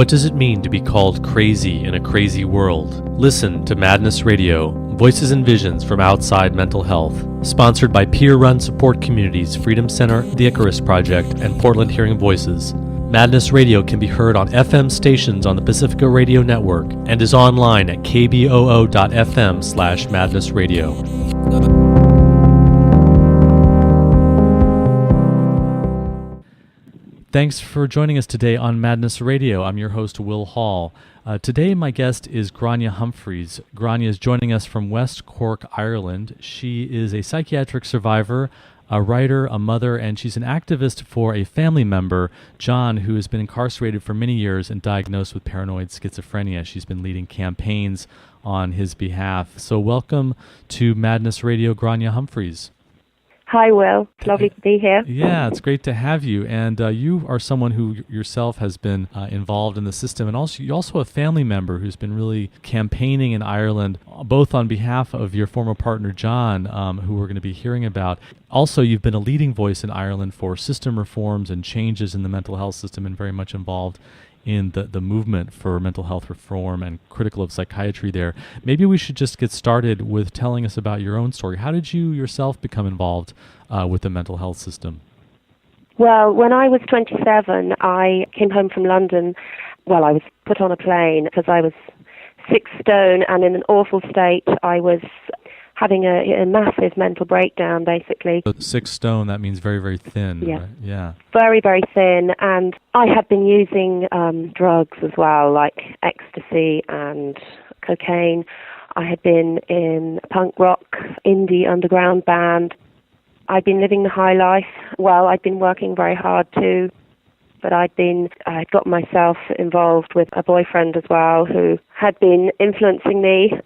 What does it mean to be called crazy in a crazy world? Listen to Madness Radio, Voices and Visions from Outside Mental Health. Sponsored by peer-run support communities Freedom Center, the Icarus Project, and Portland Hearing Voices. Madness Radio can be heard on FM stations on the Pacifica Radio Network and is online at kboo.fm/madnessradio. Thanks for joining us today on Madness Radio. I'm your host, Will Hall. Today, my guest is Grainne Humphrys. Grainne is joining us from West Cork, Ireland. She is a psychiatric survivor, a writer, a mother, and she's an activist for a family member, John, who has been incarcerated for many years and diagnosed with paranoid schizophrenia. She's been leading campaigns on his behalf. So welcome to Madness Radio, Grainne Humphrys. Hi, Will. It's lovely to be here. Yeah, it's great to have you. And you are someone who yourself has been involved in the system, and also you're also a family member who's been really campaigning in Ireland, both on behalf of your former partner, John, who we're going to be hearing about. Also, you've been a leading voice in Ireland for system reforms and changes in the mental health system, and very much involved in the movement for mental health reform and critical of psychiatry there. Maybe we should just get started with telling us about your own story. How did you yourself become involved with the mental health system? Well, when I was 27, I came home from London. Well, I was put on a plane because I was 6 stone and in an awful state. I was having a massive mental breakdown, basically. So 6 stone, that means very, very thin. Yeah. Right? Yeah. Very, very thin. And I had been using drugs as well, like ecstasy and cocaine. I had been in a punk rock, indie underground band. I'd been living the high life. Well, I'd been working very hard too. But I'd got myself involved with a boyfriend as well who had been influencing me.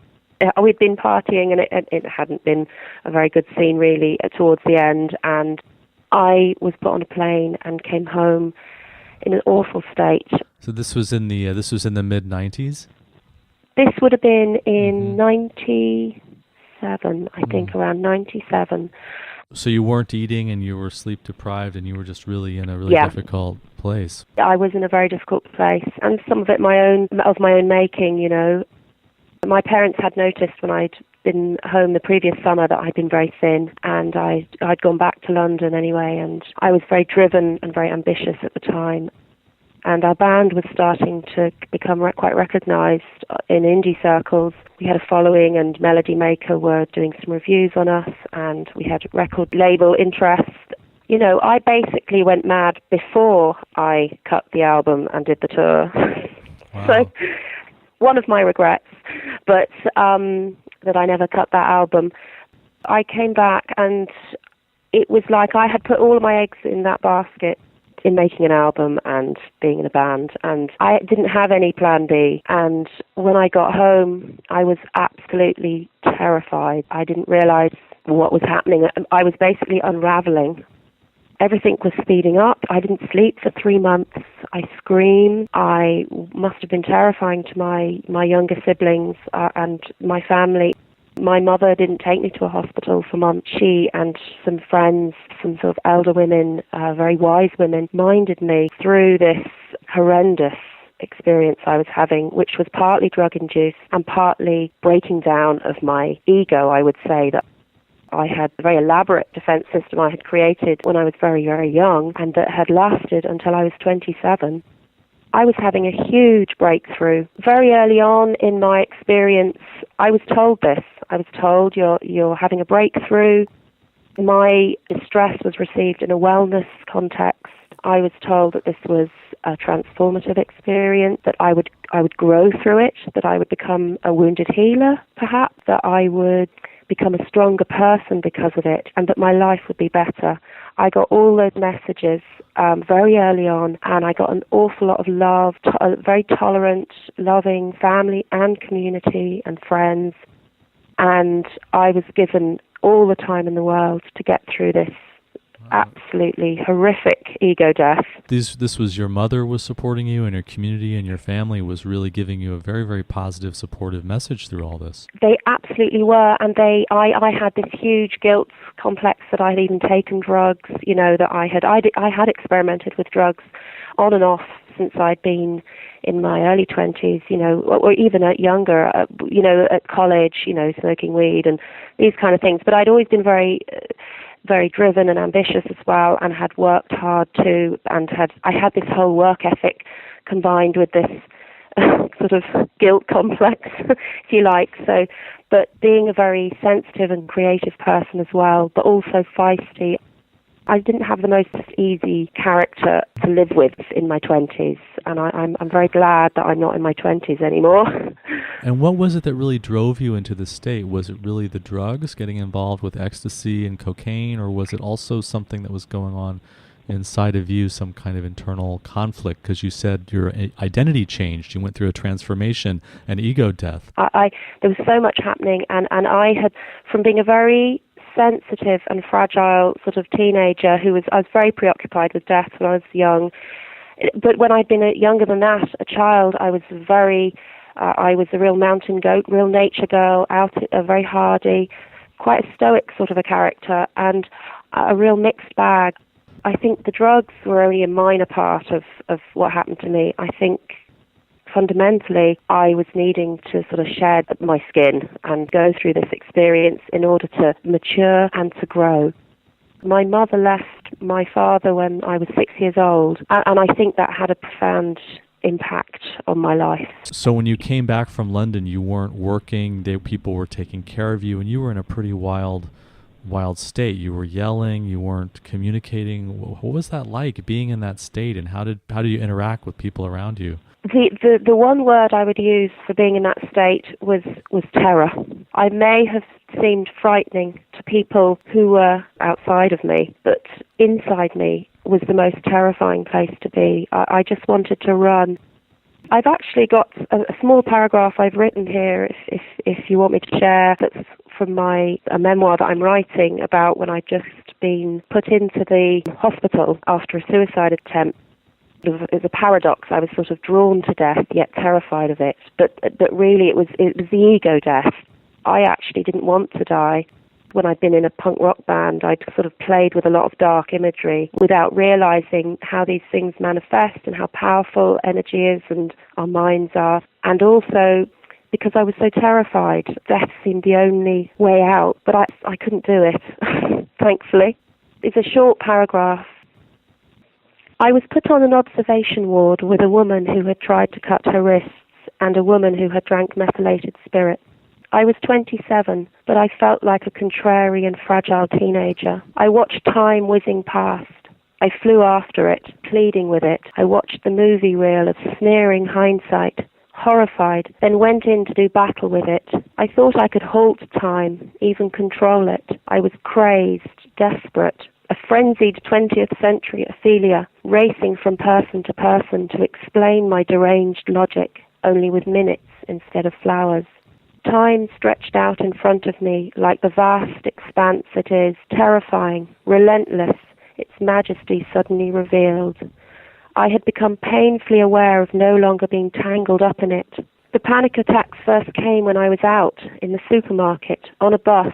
We'd been partying, and it hadn't been a very good scene really towards the end. And I was put on a plane and came home in an awful state. So this was in the mid-90s? This would have been in 97, I think, around 97. So you weren't eating, and you were sleep deprived, and you were just really in a really difficult place. I was in a very difficult place, and some of it my own making, you know. My parents had noticed when I'd been home the previous summer that I'd been very thin, and I'd gone back to London anyway, and I was very driven and very ambitious at the time. And our band was starting to become quite recognised in indie circles. We had a following, and Melody Maker were doing some reviews on us, and we had record label interest. You know, I basically went mad before I cut the album and did the tour. Wow. So, one of my regrets, but that I never cut that album. I came back, and it was like I had put all of my eggs in that basket in making an album and being in a band, and I didn't have any plan B. And when I got home, I was absolutely terrified. I didn't realize what was happening. I was basically unraveling. Everything was speeding up. I didn't sleep for 3 months. I screamed. I must have been terrifying to my younger siblings and my family. My mother didn't take me to a hospital for months. She and some friends, some sort of elder women, very wise women, minded me through this horrendous experience I was having, which was partly drug-induced and partly breaking down of my ego, I would say. That I had a very elaborate defense system I had created when I was very, very young, and that had lasted until I was 27. I was having a huge breakthrough. Very early on in my experience, I was told this. I was told, you're having a breakthrough. My distress was received in a wellness context. I was told that this was a transformative experience, that I would grow through it, that I would become a wounded healer, perhaps, that I would become a stronger person because of it, and that my life would be better. I got all those messages very early on, and I got an awful lot of love, a very tolerant, loving family and community and friends, and I was given all the time in the world to get through this absolutely horrific ego death. This was your mother was supporting you, and your community and your family was really giving you a very, very positive, supportive message through all this. They absolutely were, and I had this huge guilt complex that I had even taken drugs, you know, that I had experimented with drugs on and off since I'd been in my early 20s, or even younger, at college, smoking weed and these kind of things. But I'd always been very, very driven and ambitious as well, and had worked hard too, and I had this whole work ethic combined with this sort of guilt complex, if you like. So, but being a very sensitive and creative person as well, but also feisty. I didn't have the most easy character to live with in my 20s, and I'm very glad that I'm not in my 20s anymore. And what was it that really drove you into the state? Was it really the drugs, getting involved with ecstasy and cocaine, or was it also something that was going on inside of you, some kind of internal conflict? Because you said your identity changed. You went through a transformation, an ego death. There was so much happening, and I had, from being a very sensitive and fragile sort of teenager I was very preoccupied with death when I was young. But when I'd been younger than that, a child, I was a real mountain goat, real nature girl, very hardy, quite a stoic sort of a character, and a real mixed bag. I think the drugs were only a minor part of what happened to me. I think fundamentally, I was needing to sort of shed my skin and go through this experience in order to mature and to grow. My mother left my father when I was 6 years old, and I think that had a profound impact on my life. So when you came back from London, you weren't working, people were taking care of you, and you were in a pretty wild state. You were yelling, you weren't communicating. What was that like, being in that state, and how do you interact with people around you? The one word I would use for being in that state was terror. I may have seemed frightening to people who were outside of me, but inside me was the most terrifying place to be. I just wanted to run. I've actually got a small paragraph I've written here, if you want me to share, that's from a memoir that I'm writing about when I'd just been put into the hospital after a suicide attempt. It was a paradox. I was sort of drawn to death, yet terrified of it. But really, it was the ego death. I actually didn't want to die. When I'd been in a punk rock band, I'd sort of played with a lot of dark imagery without realizing how these things manifest and how powerful energy is and our minds are. And also, because I was so terrified, death seemed the only way out. But I couldn't do it, thankfully. It's a short paragraph. I was put on an observation ward with a woman who had tried to cut her wrists and a woman who had drank methylated spirit. I was 27, but I felt like a contrary and fragile teenager. I watched time whizzing past. I flew after it, pleading with it. I watched the movie reel of sneering hindsight, horrified, then went in to do battle with it. I thought I could halt time, even control it. I was crazed, desperate, a frenzied 20th century Ophelia, racing from person to person to explain my deranged logic, only with minutes instead of flowers. Time stretched out in front of me like the vast expanse it is, terrifying, relentless, its majesty suddenly revealed. I had become painfully aware of no longer being tangled up in it. The panic attacks first came when I was out, in the supermarket, on a bus.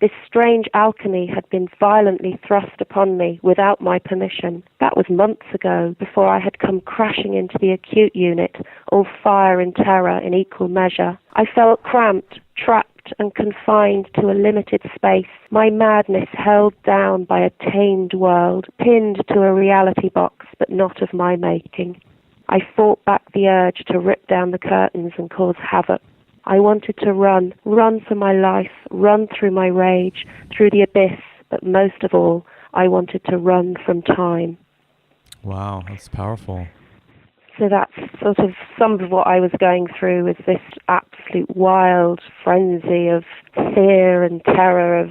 This strange alchemy had been violently thrust upon me without my permission. That was months ago, before I had come crashing into the acute unit, all fire and terror in equal measure. I felt cramped, trapped and confined to a limited space, my madness held down by a tamed world, pinned to a reality box, but not of my making. I fought back the urge to rip down the curtains and cause havoc. I wanted to run for my life, run through my rage, through the abyss, but most of all, I wanted to run from time. Wow, that's powerful. So that's sort of some of what I was going through, was this absolute wild frenzy of fear and terror of,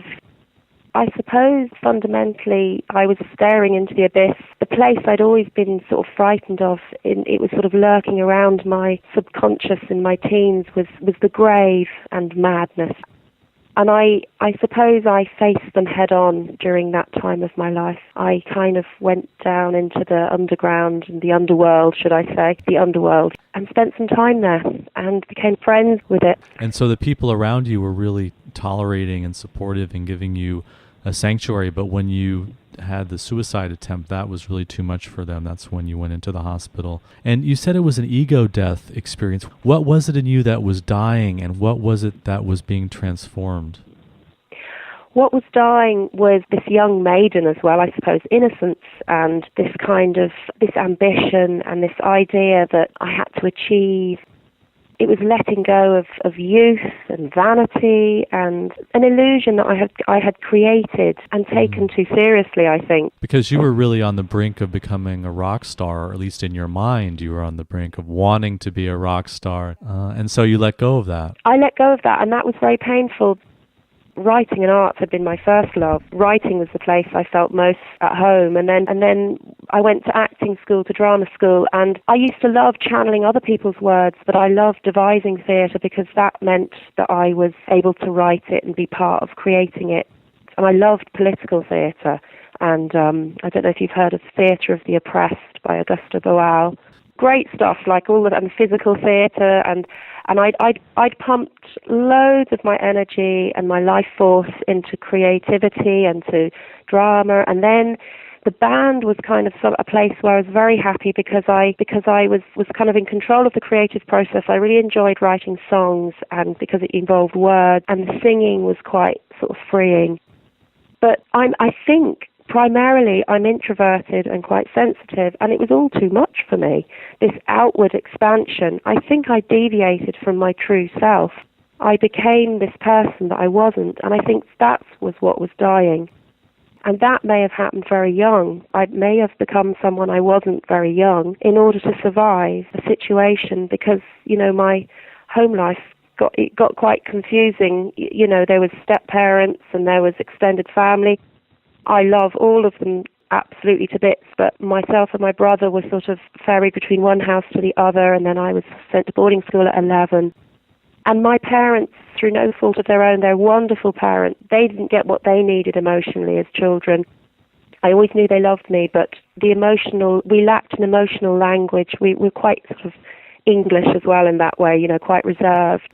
I suppose fundamentally I was staring into the abyss, the place I'd always been sort of frightened of. It was sort of lurking around my subconscious in my teens, was the grave and madness. And I suppose I faced them head on during that time of my life. I kind of went down into the underground and the underworld, should I say, the underworld, and spent some time there and became friends with it. And so the people around you were really tolerating and supportive and giving you a sanctuary, but when you had the suicide attempt, that was really too much for them. That's when you went into the hospital. And you said it was an ego death experience. What was it in you that was dying, and what was it that was being transformed? What was dying was this young maiden as well, I suppose, innocence and this ambition and this idea that I had to achieve. It was letting go of youth and vanity and an illusion that I had created and taken too seriously, I think. Because you were really on the brink of becoming a rock star, or at least in your mind, you were on the brink of wanting to be a rock star. And so you let go of that. I let go of that, and that was very painful. Writing and art had been my first love. Writing was the place I felt most at home, and then I went to acting school, to drama school, and I used to love channeling other people's words, but I loved devising theatre because that meant that I was able to write it and be part of creating it. And I loved political theatre, and I don't know if you've heard of Theatre of the Oppressed by Augusta Boal. Great stuff, like all of that, and physical theatre, and I'd pumped loads of my energy and my life force into creativity and to drama, and then the band was kind of a place where I was very happy because I was kind of in control of the creative process. I really enjoyed writing songs, and because it involved words, and the singing was quite sort of freeing. But I think primarily I'm introverted and quite sensitive, and it was all too much for me, this outward expansion. I think I deviated from my true self. I became this person that I wasn't, and I think that was what was dying. And that may have happened very young. I may have become someone I wasn't very young in order to survive the situation, because, my home life got quite confusing. There was step-parents and there was extended family. I love all of them absolutely to bits, but myself and my brother were sort of ferried between one house to the other, and then I was sent to boarding school at 11. And my parents, through no fault of their own, they're wonderful parents. They didn't get what they needed emotionally as children. I always knew they loved me, but we lacked an emotional language. We were quite sort of English as well in that way, quite reserved.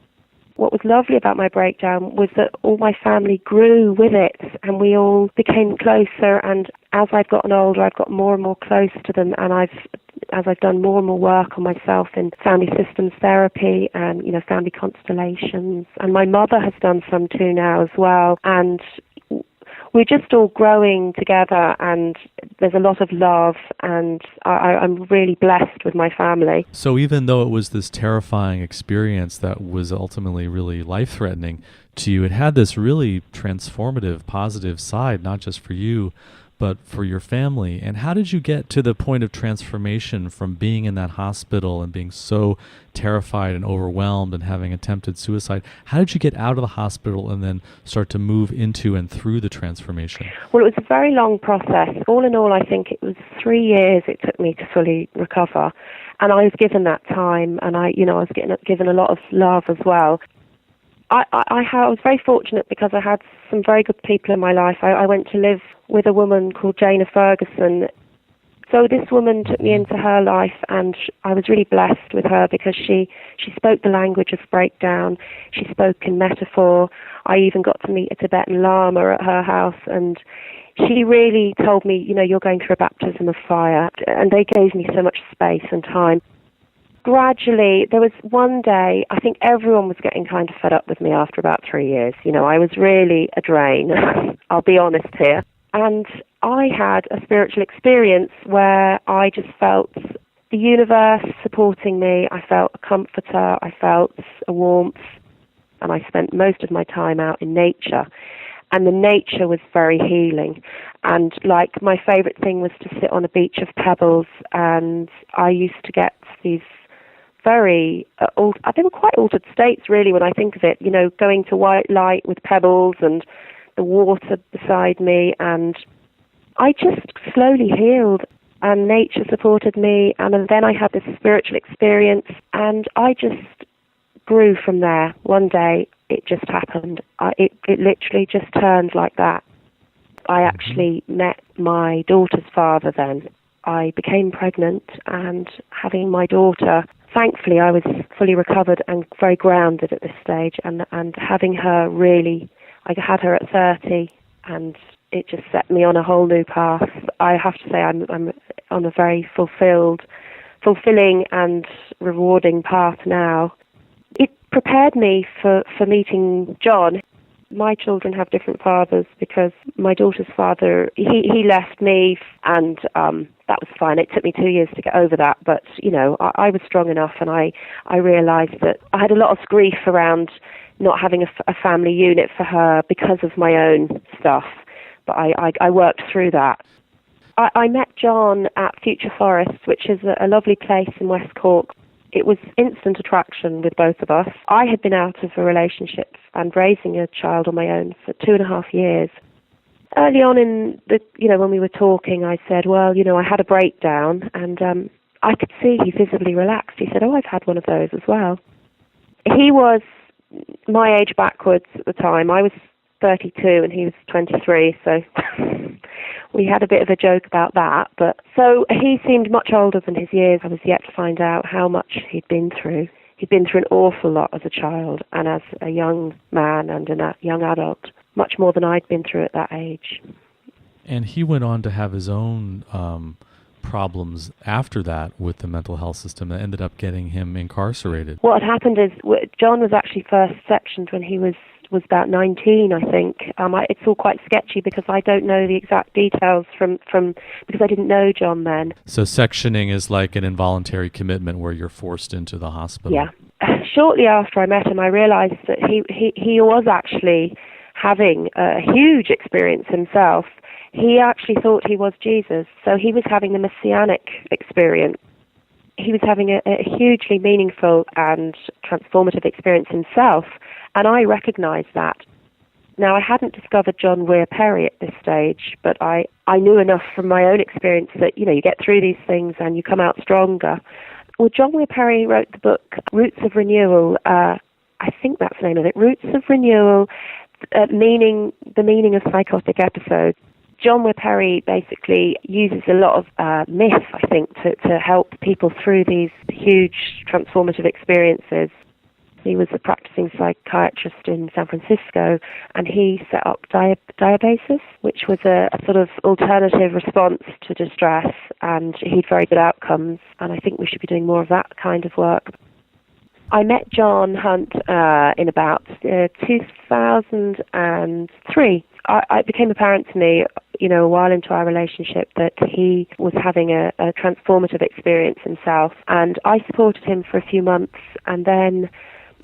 What was lovely about my breakdown was that all my family grew with it, and we all became closer, and as I've gotten older, I've got more and more close to them, and as I've done more and more work on myself in family systems therapy and, family constellations, and my mother has done some too now as well, and we're just all growing together, and there's a lot of love, and I'm really blessed with my family. So even though it was this terrifying experience that was ultimately really life-threatening to you, it had this really transformative, positive side, not just for you, but for your family. And how did you get to the point of transformation from being in that hospital and being so terrified and overwhelmed and having attempted suicide? How did you get out of the hospital and then start to move into and through the transformation? Well, it was a very long process. All in all, I think it was 3 years it took me to fully recover. And I was given that time, and I was given a lot of love as well. I was very fortunate because I had some very good people in my life. I went to live with a woman called Grainne Humphrys. So this woman took me into her life, and I was really blessed with her because she spoke the language of breakdown. She spoke in metaphor. I even got to meet a Tibetan Lama at her house, and she really told me, you're going through a baptism of fire. And they gave me so much space and time. Gradually, there was one day, I think everyone was getting kind of fed up with me after about 3 years. I was really a drain, I'll be honest here. And I had a spiritual experience where I just felt the universe supporting me. I felt a comforter, I felt a warmth, and I spent most of my time out in nature. And the nature was very healing. And like my favorite thing was to sit on a beach of pebbles, and I used to get these very, they were quite altered states really when I think of it, going to white light with pebbles and the water beside me, and I just slowly healed, and nature supported me, and then I had this spiritual experience, and I just grew from there. One day it just happened. It literally just turned like that. I actually met my daughter's father then. I became pregnant, and having my daughter, thankfully I was fully recovered and very grounded at this stage, and having her really, I had her at 30, and it just set me on a whole new path. I have to say I'm on a very fulfilling and rewarding path now. It prepared me for meeting John. My children have different fathers because my daughter's father, he left me, and that was fine. It took me 2 years to get over that, but, you know, I was strong enough, and I realised that I had a lot of grief around not having a family unit for her because of my own stuff, but I worked through that. I met John at Future Forests, which is a lovely place in West Cork. It was instant attraction with both of us. I had been out of a relationship and raising a child on my own for 2.5 years. Early on in when we were talking, I said, well, you know, I had a breakdown, and I could see he visibly relaxed. He said, oh, I've had one of those as well. He was my age backwards at the time. I was 32 and he was 23, so we had a bit of a joke about that. But so he seemed much older than his years. I was yet to find out how much he'd been through. He'd been through an awful lot as a child and as a young man and a young adult, much more than I'd been through at that age. And he went on to have his own problems after that with the mental health system that ended up getting him incarcerated. What had happened is John was actually first sectioned when he was about 19, I think. It's all quite sketchy because I don't know the exact details from because I didn't know John then. So sectioning is like an involuntary commitment where you're forced into the hospital. Yeah. Shortly after I met him, I realised that he was actually having a huge experience himself. He actually thought he was Jesus, so he was having the messianic experience. He was having a hugely meaningful and transformative experience himself, and I recognised that. Now, I hadn't discovered John Weir Perry at this stage, but I knew enough from my own experience that, you know, you get through these things and you come out stronger. Well, John Weir Perry wrote the book Roots of Renewal. I think that's the name of it. Roots of Renewal, the meaning of psychotic episodes. John Weir Perry basically uses a lot of myth, I think, to help people through these huge transformative experiences. He was a practicing psychiatrist in San Francisco, and he set up Diabasis, which was a sort of alternative response to distress, and he had very good outcomes, and I think we should be doing more of that kind of work. I met John Hunt in about 2003. It became apparent to me, you know, a while into our relationship that he was having a transformative experience himself, and I supported him for a few months, and then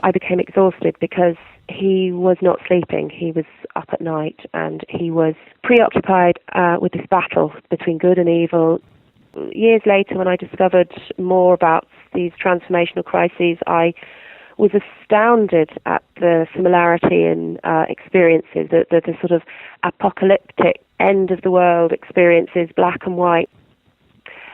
I became exhausted because he was not sleeping. He was up at night, and he was preoccupied with this battle between good and evil. Years later, when I discovered more about these transformational crises, I was astounded at the similarity in experiences, the sort of apocalyptic end of the world experiences, black and white,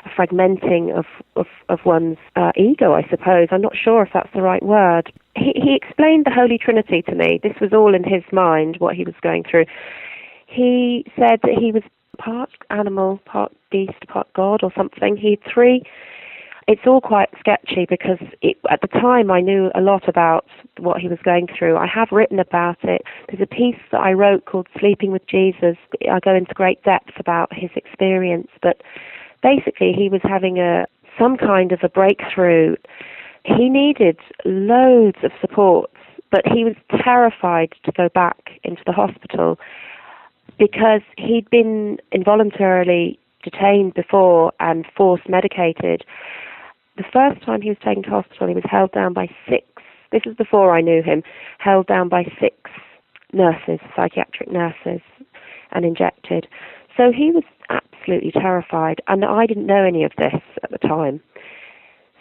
a fragmenting of one's ego, I suppose. I'm not sure if that's the right word. He explained the Holy Trinity to me. This was all in his mind, what he was going through. He said that he was part animal, part beast, part God or something. He had three. It's all quite sketchy because at the time I knew a lot about what he was going through. I have written about it. There's a piece that I wrote called Sleeping with Jesus. I go into great depth about his experience, but basically he was having some kind of a breakthrough. He needed loads of support, but he was terrified to go back into the hospital because he'd been involuntarily detained before and force medicated. The first time he was taken to hospital, he was held down by 6, this is before I knew him, held down by 6 nurses, psychiatric nurses, and injected. So he was absolutely terrified, and I didn't know any of this at the time.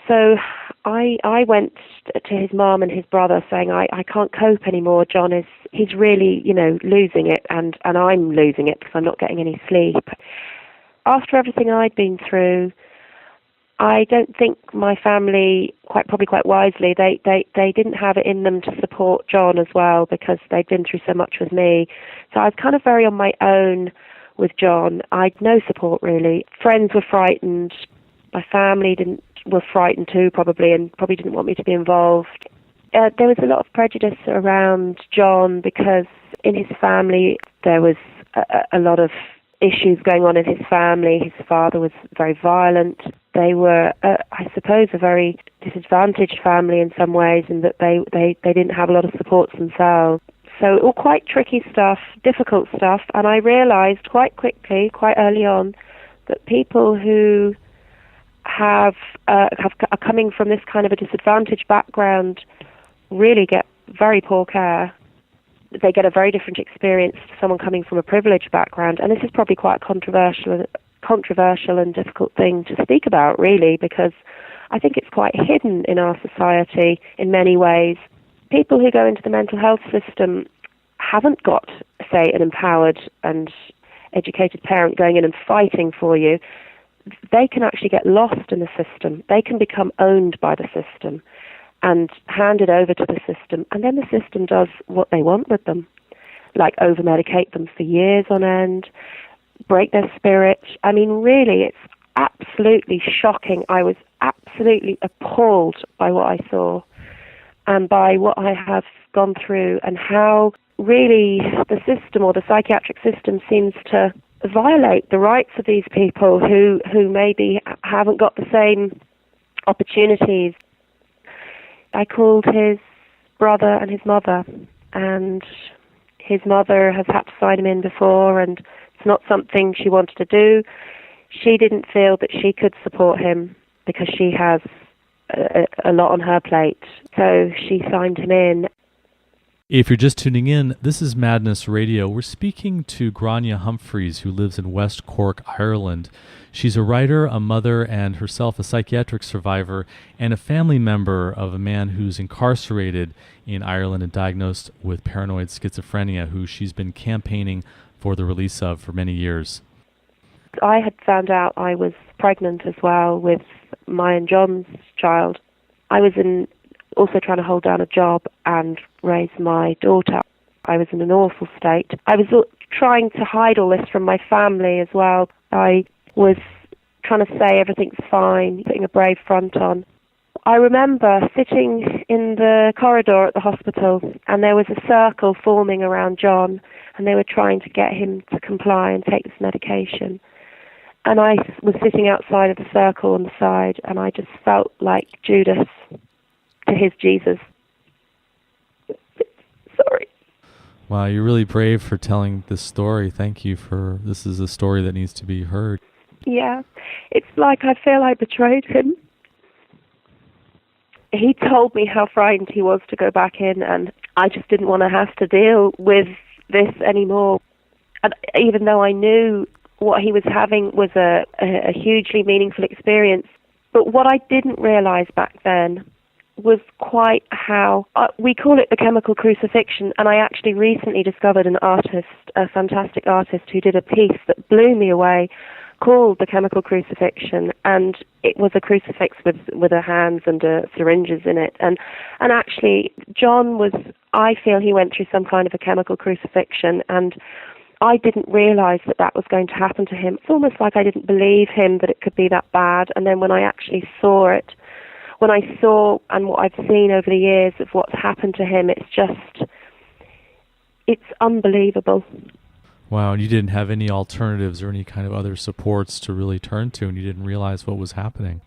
So I went to his mom and his brother saying, I can't cope anymore. John he's really, you know, losing it, and I'm losing it because I'm not getting any sleep. After everything I'd been through, I don't think my family, quite wisely, they didn't have it in them to support John as well because they'd been through so much with me. So I was kind of very on my own with John. I'd no support really. Friends were frightened. My family were frightened too, probably, and probably didn't want me to be involved. There was a lot of prejudice around John because in his family there was a lot of issues going on in his family. His father was very violent. They were, I suppose, a very disadvantaged family in some ways, in that they didn't have a lot of supports themselves. So all quite tricky stuff, difficult stuff, and I realized quite quickly, quite early on, that people who are coming from this kind of a disadvantaged background really get very poor care. They get a very different experience to someone coming from a privileged background, and this is probably quite a controversial and difficult thing to speak about, really, because I think it's quite hidden in our society in many ways. People who go into the mental health system haven't got, say, an empowered and educated parent going in and fighting for you. They can actually get lost in the system. They can become owned by the system and handed over to the system, and then the system does what they want with them, like over-medicate them for years on end, break their spirit. I mean, really, it's absolutely shocking. I was absolutely appalled by what I saw and by what I have gone through, and how really the system, or the psychiatric system, seems to violate the rights of these people who maybe haven't got the same opportunities. I called his brother and his mother, and his mother has had to sign him in before, and it's not something she wanted to do. She didn't feel that she could support him because she has a lot on her plate, so she signed him in. If you're just tuning in, this is Madness Radio. We're speaking to Grainne Humphrys, who lives in West Cork, Ireland. She's a writer, a mother, and herself a psychiatric survivor, and a family member of a man who's incarcerated in Ireland and diagnosed with paranoid schizophrenia, who she's been campaigning for the release of for many years. I had found out I was pregnant as well with my and John's child. I was also trying to hold down a job and raise my daughter. I was in an awful state. I was trying to hide all this from my family as well. I was trying to say everything's fine, putting a brave front on. I remember sitting in the corridor at the hospital, and there was a circle forming around John, and they were trying to get him to comply and take this medication. And I was sitting outside of the circle on the side, and I just felt like Judas to his Jesus. Sorry. Wow, you're really brave for telling this story. Thank you for, this is a story that needs to be heard. Yeah, it's like I feel I betrayed him. He told me how frightened he was to go back in, and I just didn't want to have to deal with this anymore. And even though I knew what he was having was a hugely meaningful experience, but what I didn't realize back then was quite how, we call it the chemical crucifixion, and I actually recently discovered an artist, a fantastic artist, who did a piece that blew me away, called the chemical crucifixion, and it was a crucifix with her hands and syringes in it, and actually John was, I feel he went through some kind of a chemical crucifixion, and I didn't realize that was going to happen to him. It's almost like I didn't believe him that it could be that bad, and then when I actually saw it, when I saw and what I've seen over the years of what's happened to him, it's unbelievable. Wow, and you didn't have any alternatives or any kind of other supports to really turn to, and you didn't realize what was happening.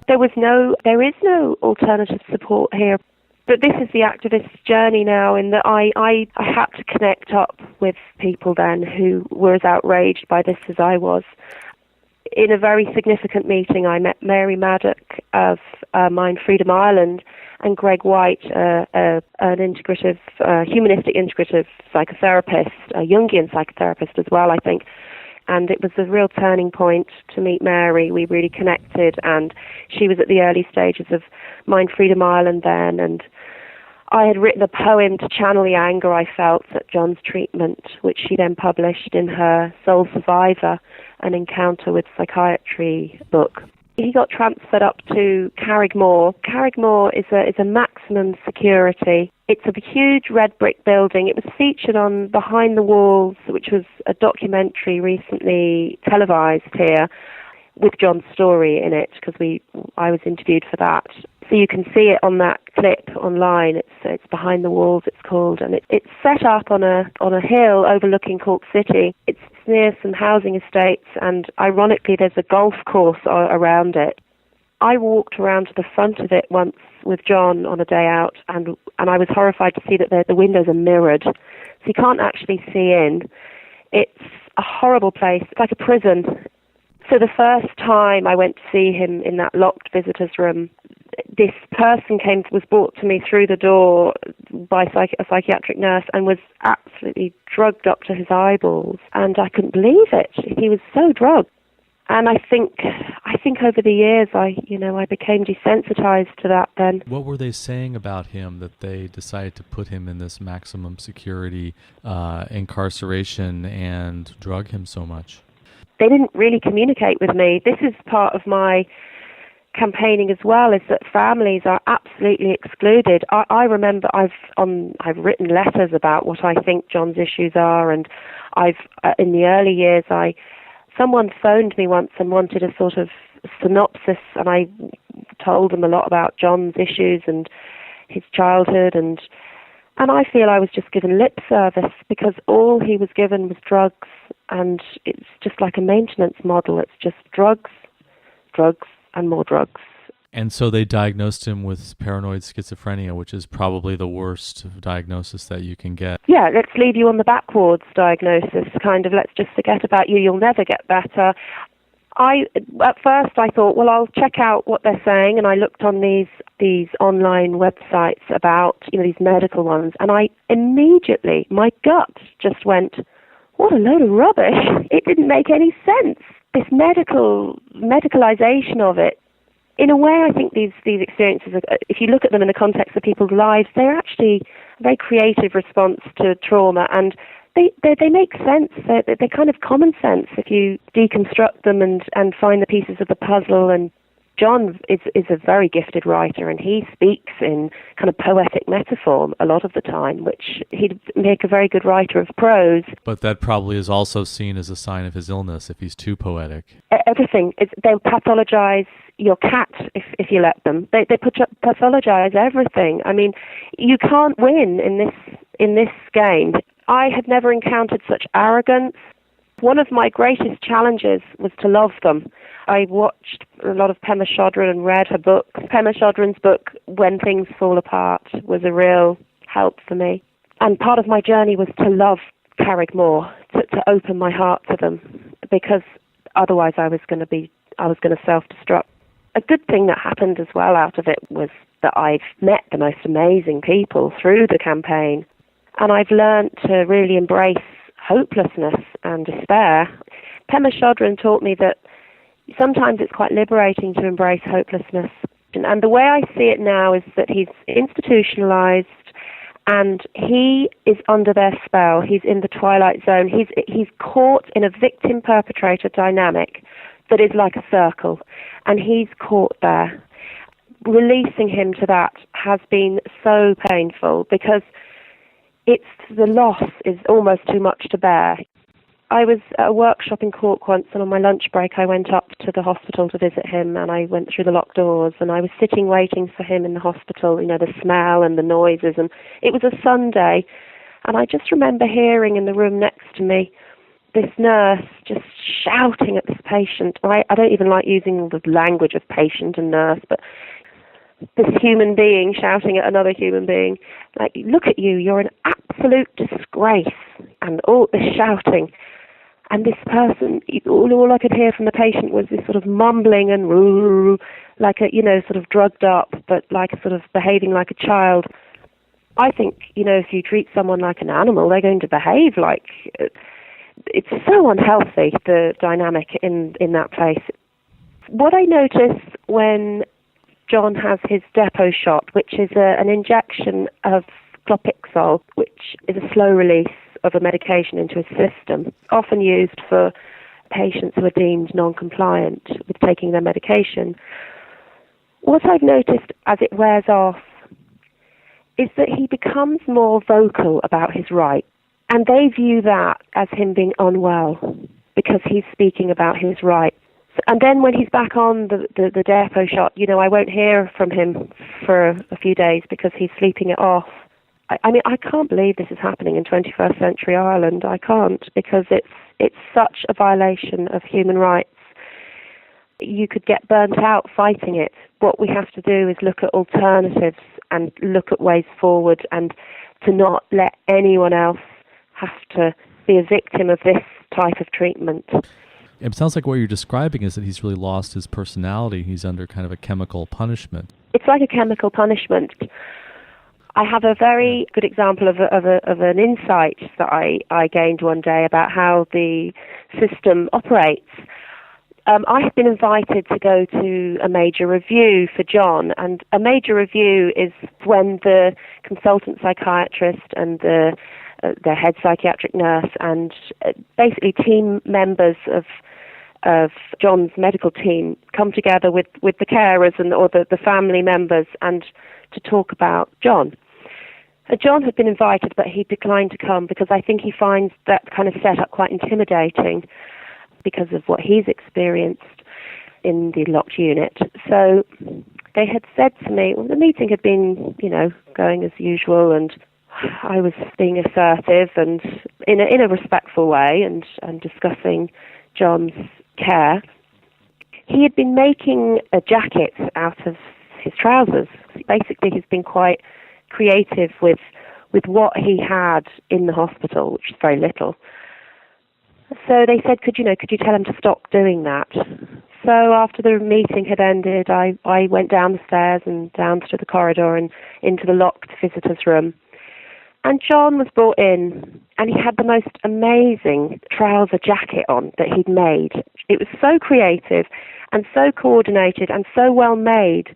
There is no alternative support here. But this is the activist's journey now, in that I had to connect up with people then who were as outraged by this as I was. In a very significant meeting, I met Mary Maddock of Mind Freedom Ireland and Greg White, an integrative, humanistic integrative psychotherapist, a Jungian psychotherapist as well, I think. And it was a real turning point to meet Mary. We really connected, and she was at the early stages of Mind Freedom Ireland then, and I had written a poem to channel the anger I felt at John's treatment, which she then published in her Soul Survivor, an encounter with psychiatry book. He got transferred up to Carrigmore. Carrigmore is a maximum security. It's a huge red brick building. It was featured on Behind the Walls, which was a documentary recently televised here with John's story in it, because I was interviewed for that. So you can see it on that clip online. It's Behind the Walls, it's called, and it's set up on a hill overlooking Cork City. It's near some housing estates, and ironically, there's a golf course around it. I walked around to the front of it once with John on a day out, and I was horrified to see that the windows are mirrored, so you can't actually see in. It's a horrible place. It's like a prison. So the first time I went to see him in that locked visitors room, this person was brought to me through the door by a psychiatric nurse and was absolutely drugged up to his eyeballs, and I couldn't believe it. He was so drugged. And I think over the years I became desensitized to that then. What were they saying about him that they decided to put him in this maximum security incarceration and drug him so much? They didn't really communicate with me. This is part of my campaigning as well, is that families are absolutely excluded. I remember I've written letters about what I think John's issues are, and in the early years someone phoned me once and wanted a sort of synopsis, and I told them a lot about John's issues and his childhood, and I feel I was just given lip service because all he was given was drugs, and it's just like a maintenance model. It's just drugs, and more drugs. And so they diagnosed him with paranoid schizophrenia, which is probably the worst diagnosis that you can get. Yeah, let's leave you on the backwards diagnosis, kind of, let's just forget about you, you'll never get better. At first I thought, well, I'll check out what they're saying, and I looked on these online websites about, these medical ones, and I immediately, my gut just went, what a load of rubbish. It didn't make any sense. This medicalization of it. In a way, I think these experiences, if you look at them in the context of people's lives, they're actually a very creative response to trauma, and they make sense. They're kind of common sense if you deconstruct them and find the pieces of the puzzle. And John is a very gifted writer, and he speaks in kind of poetic metaphor a lot of the time, which he'd make a very good writer of prose. But that probably is also seen as a sign of his illness if he's too poetic. Everything. They'll pathologize your cat if you let them. They pathologize everything. I mean, you can't win in this game. I had never encountered such arrogance. One of my greatest challenges was to love them. I watched a lot of Pema Chodron and read her book. Pema Chodron's book, When Things Fall Apart, was a real help for me. And part of my journey was to love Carrickmore, to open my heart to them, because otherwise I was going to self-destruct. A good thing that happened as well out of it was that I've met the most amazing people through the campaign, and I've learned to really embrace hopelessness and despair. Pema Chodron taught me that sometimes it's quite liberating to embrace hopelessness. And the way I see it now is that he's institutionalized and he is under their spell. He's in the twilight zone. He's caught in a victim-perpetrator dynamic that is like a circle, and he's caught there. Releasing him to that has been so painful because the loss is almost too much to bear. I was at a workshop in Cork once, and on my lunch break I went up to the hospital to visit him, and I went through the locked doors, and I was sitting waiting for him in the hospital, the smell and the noises, and it was a Sunday, and I just remember hearing in the room next to me this nurse just shouting at this patient. I don't even like using the language of patient and nurse, but this human being shouting at another human being, like, look at you, you're an absolute disgrace, and all this shouting. And this person, all I could hear from the patient was this sort of mumbling and like a, sort of drugged up, but like sort of behaving like a child. I think, if you treat someone like an animal, they're going to behave like... It's so unhealthy, the dynamic in that place. What I notice when John has his depot shot, which is an injection of Clopixol, which is a slow release of a medication into his system, often used for patients who are deemed non-compliant with taking their medication. What I've noticed as it wears off is that he becomes more vocal about his rights, and they view that as him being unwell because he's speaking about his rights. And then when he's back on the depot shot, I won't hear from him for a few days because he's sleeping it off. I mean, I can't believe this is happening in 21st century Ireland. I can't, because it's such a violation of human rights. You could get burnt out fighting it. What we have to do is look at alternatives and look at ways forward, and to not let anyone else have to be a victim of this type of treatment. It sounds like what you're describing is that he's really lost his personality. He's under kind of a chemical punishment. It's like a chemical punishment. I have a very good example of an insight that I gained one day about how the system operates. I have been invited to go to a major review for John, and a major review is when the consultant psychiatrist and the head psychiatric nurse and basically team members of John's medical team come together with the carers or the family members and to talk about John. John had been invited, but he declined to come because I think he finds that kind of setup quite intimidating because of what he's experienced in the locked unit. So they had said to me, well, the meeting had been, going as usual, and I was being assertive and in a respectful way and discussing John's care. He had been making a jacket out of his trousers. Basically, he's been quite creative with what he had in the hospital, which is very little. So they said, could you tell him to stop doing that? So after the meeting had ended, I went down the stairs and down through the corridor and into the locked visitors' room. And John was brought in, and he had the most amazing trouser jacket on that he'd made. It was so creative and so coordinated and so well made.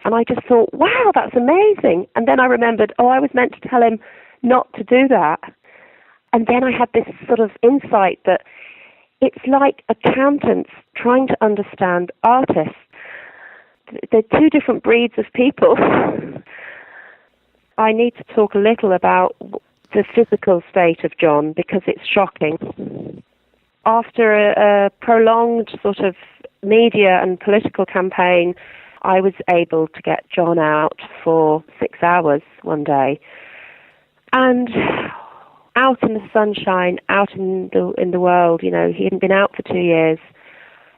And I just thought, wow, that's amazing. And then I remembered, I was meant to tell him not to do that. And then I had this sort of insight that it's like accountants trying to understand artists. They're two different breeds of people. I need to talk a little about the physical state of John because it's shocking. After a prolonged sort of media and political campaign, I was able to get John out for 6 hours one day. And out in the sunshine, out in the world, he hadn't been out for 2 years.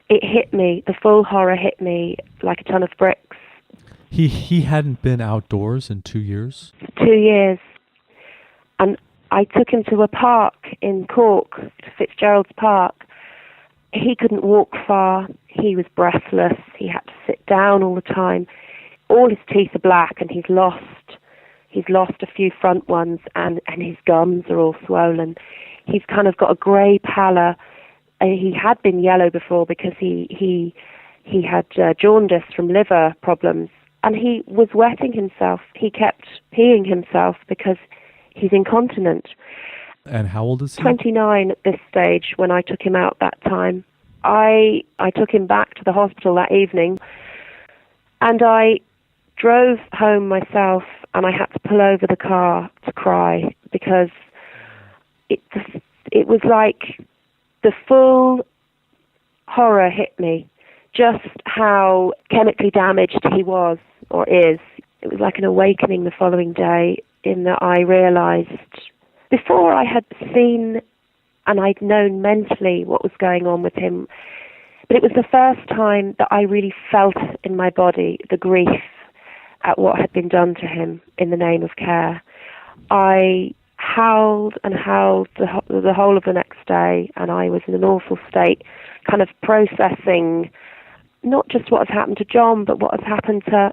It hit me, the full horror hit me like a ton of bricks. He hadn't been outdoors in 2 years? For 2 years. And I took him to a park in Cork, to Fitzgerald's Park. He couldn't walk far. He was breathless. He had to sit down all the time. All his teeth are black, and he's lost a few front ones, and his gums are all swollen. He's kind of got a grey pallor. He had been yellow before because he had jaundice from liver problems, and he was wetting himself. He kept peeing himself because he's incontinent. And how old is he? 29 at this stage when I took him out that time. I took him back to the hospital that evening, and I drove home myself, and I had to pull over the car to cry because it was like the full horror hit me, just how chemically damaged he was or is. It was like an awakening the following day in that I realized, before I had seen and I'd known mentally what was going on with him, but it was the first time that I really felt in my body the grief at what had been done to him in the name of care. I howled and howled the whole of the next day, and I was in an awful state, kind of processing not just what has happened to John, but what has happened to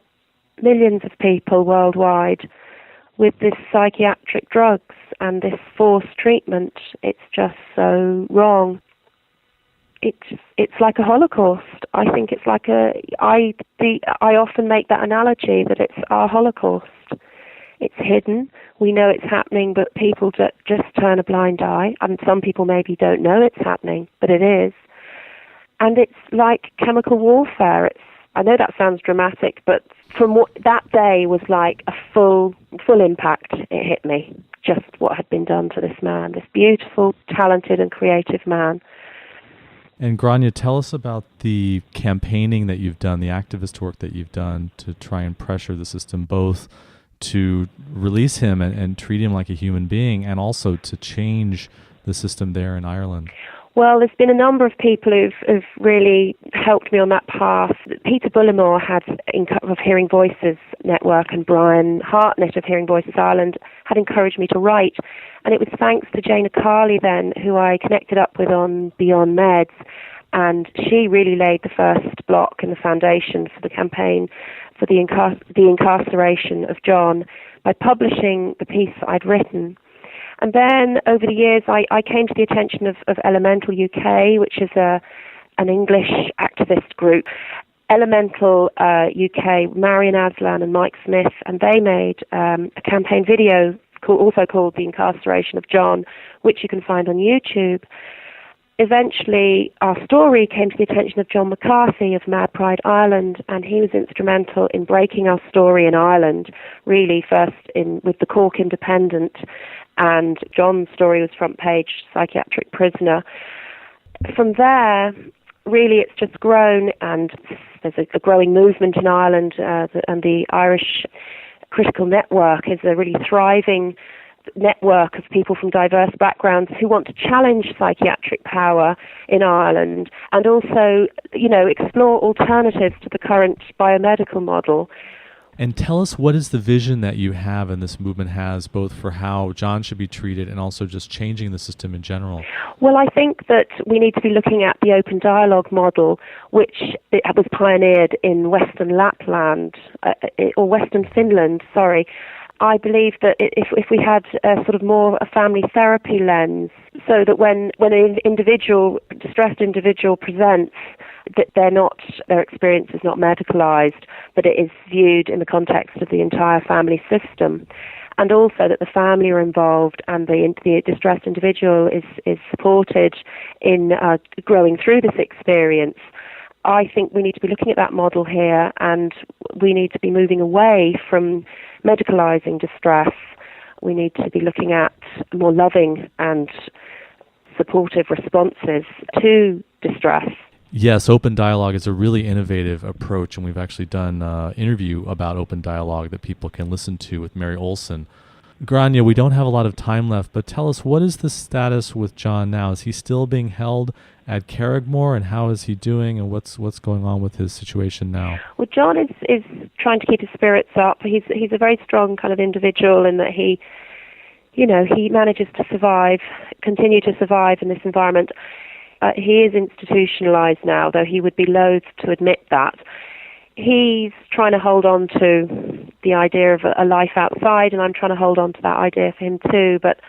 millions of people worldwide with this psychiatric drugs and this forced treatment. It's just so wrong. It's like a Holocaust. I think it's like I often make that analogy that it's our Holocaust. It's hidden. We know it's happening, but people just turn a blind eye. And some people maybe don't know it's happening, but it is. And it's like chemical warfare. I know that sounds dramatic, but from that day was like a full impact. It hit me, just what had been done to this man, this beautiful, talented and creative man. And Grainne, tell us about the campaigning that you've done, the activist work that you've done to try and pressure the system both to release him and treat him like a human being, and also to change the system there in Ireland. Well, there's been a number of people who've really helped me on that path. Peter Bullimore of Hearing Voices Network, and Brian Hartnett of Hearing Voices Ireland had encouraged me to write. And it was thanks to Jana Carley then, who I connected up with on Beyon Meds. And she really laid the first block in the foundation for the campaign for the incarceration of John by publishing the piece that I'd written. And then over the years, I came to the attention of Elemental UK, which is an English activist group. Elemental UK, Marion Aslan and Mike Smith, and they made a campaign video also called The Incarceration of John, which you can find on YouTube. Eventually, our story came to the attention of John McCarthy of Mad Pride Ireland, and he was instrumental in breaking our story in Ireland, really first with the Cork Independent, and John's story was front page psychiatric prisoner. From there, really it's just grown, and there's a growing movement in Ireland, and the Irish Critical Network is a really thriving network of people from diverse backgrounds who want to challenge psychiatric power in Ireland and also, explore alternatives to the current biomedical model. And tell us, what is the vision that you have and this movement has, both for how John should be treated and also just changing the system in general? Well, I think that we need to be looking at the open dialogue model, which was pioneered in Western Lapland, or Western Finland, sorry. I believe that if we had a sort of more a family therapy lens, so that when an distressed individual presents, that their experience is not medicalized, but it is viewed in the context of the entire family system, and also that the family are involved and the distressed individual is supported in growing through this experience. I think we need to be looking at that model here, and we need to be moving away from medicalizing distress. We need to be looking at more loving and supportive responses to distress. Yes, open dialogue is a really innovative approach, and we've actually done an interview about open dialogue that people can listen to with Mary Olson. Grainne, we don't have a lot of time left, but tell us, what is the status with John now? Is he still being held at Carrigmore, and how is he doing, and what's going on with his situation now? Well, John is trying to keep his spirits up. He's a very strong kind of individual in that he manages to continue to survive in this environment. He is institutionalized now, though he would be loath to admit that. He's trying to hold on to the idea of a life outside, and I'm trying to hold on to that idea for him too, but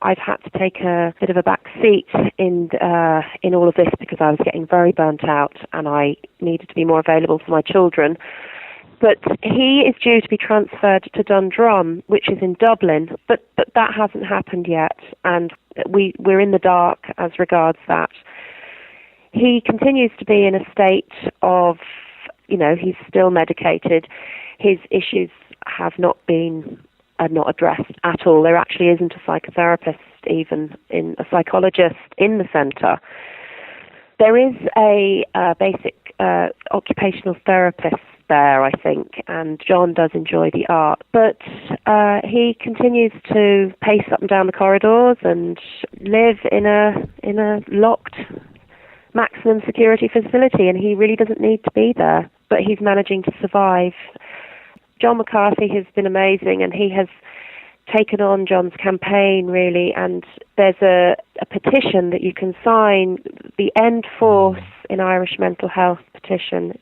I've had to take a bit of a back seat in all of this because I was getting very burnt out and I needed to be more available for my children. But he is due to be transferred to Dundrum, which is in Dublin, but that hasn't happened yet, and we're in the dark as regards that. He continues to be in a state of, he's still medicated. His issues have not addressed at all. There actually isn't a psychotherapist, even a psychologist in the centre. There is a basic occupational therapist there, I think, and John does enjoy the art, but he continues to pace up and down the corridors and live in a locked maximum security facility, and he really doesn't need to be there, but he's managing to survive. John McCarthy has been amazing, and he has taken on John's campaign, really, and there's a petition that you can sign, the End Force in Irish Mental Health petition. It's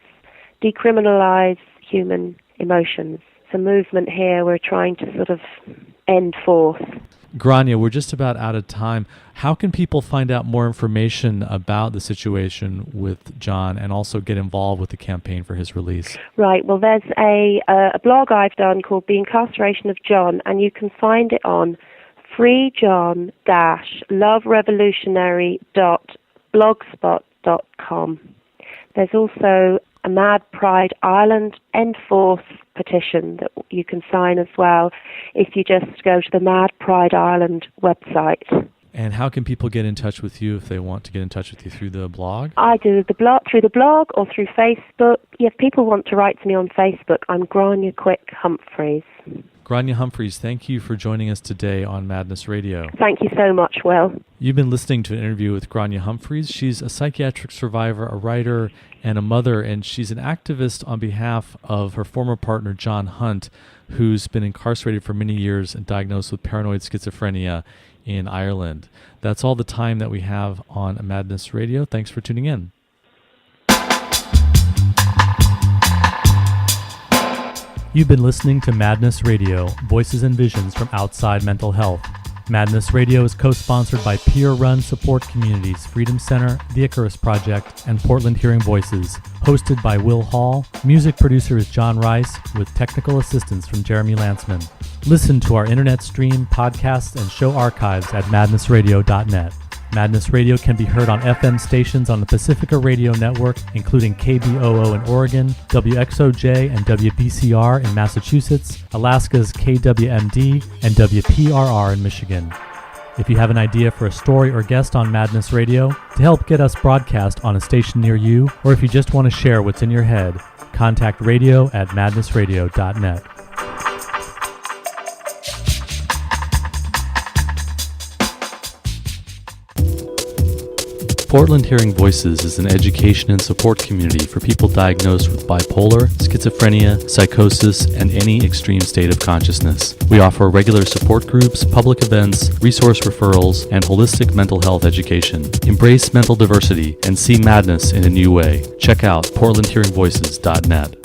decriminalise human emotions. It's a movement here. We're trying to sort of end force. Grainne, we're just about out of time. How can people find out more information about the situation with John and also get involved with the campaign for his release? Right. Well, there's a blog I've done called The Incarceration of John, and you can find it on freejohn-loverevolutionary.blogspot.com. There's also a Mad Pride Ireland End Force petition that you can sign as well if you just go to the Mad Pride Ireland website. And how can people get in touch with you if they want to get in touch with you through the blog? I do through the blog or through Facebook. If people want to write to me on Facebook, I'm Grainne Humphries. Grainne Humphrys, thank you for joining us today on Madness Radio. Thank you so much, Will. You've been listening to an interview with Grainne Humphrys. She's a psychiatric survivor, a writer, and a mother, and she's an activist on behalf of her former partner, John Hunt, who's been incarcerated for many years and diagnosed with paranoid schizophrenia in Ireland. That's all the time that we have on Madness Radio. Thanks for tuning in. You've been listening to Madness Radio, voices and visions from outside mental health. Madness Radio is co-sponsored by peer-run support communities Freedom Center, the Icarus Project, and Portland Hearing Voices. Hosted by Will Hall, music producer is John Rice, with technical assistance from Jeremy Lantzman. Listen to our internet stream, podcasts, and show archives at madnessradio.net. Madness Radio can be heard on FM stations on the Pacifica Radio Network, including KBOO in Oregon, WXOJ and WBCR in Massachusetts, Alaska's KWMD, and WPRR in Michigan. If you have an idea for a story or guest on Madness Radio to help get us broadcast on a station near you, or if you just want to share what's in your head, contact radio@madnessradio.net. Portland Hearing Voices is an education and support community for people diagnosed with bipolar, schizophrenia, psychosis, and any extreme state of consciousness. We offer regular support groups, public events, resource referrals, and holistic mental health education. Embrace mental diversity and see madness in a new way. Check out portlandhearingvoices.net.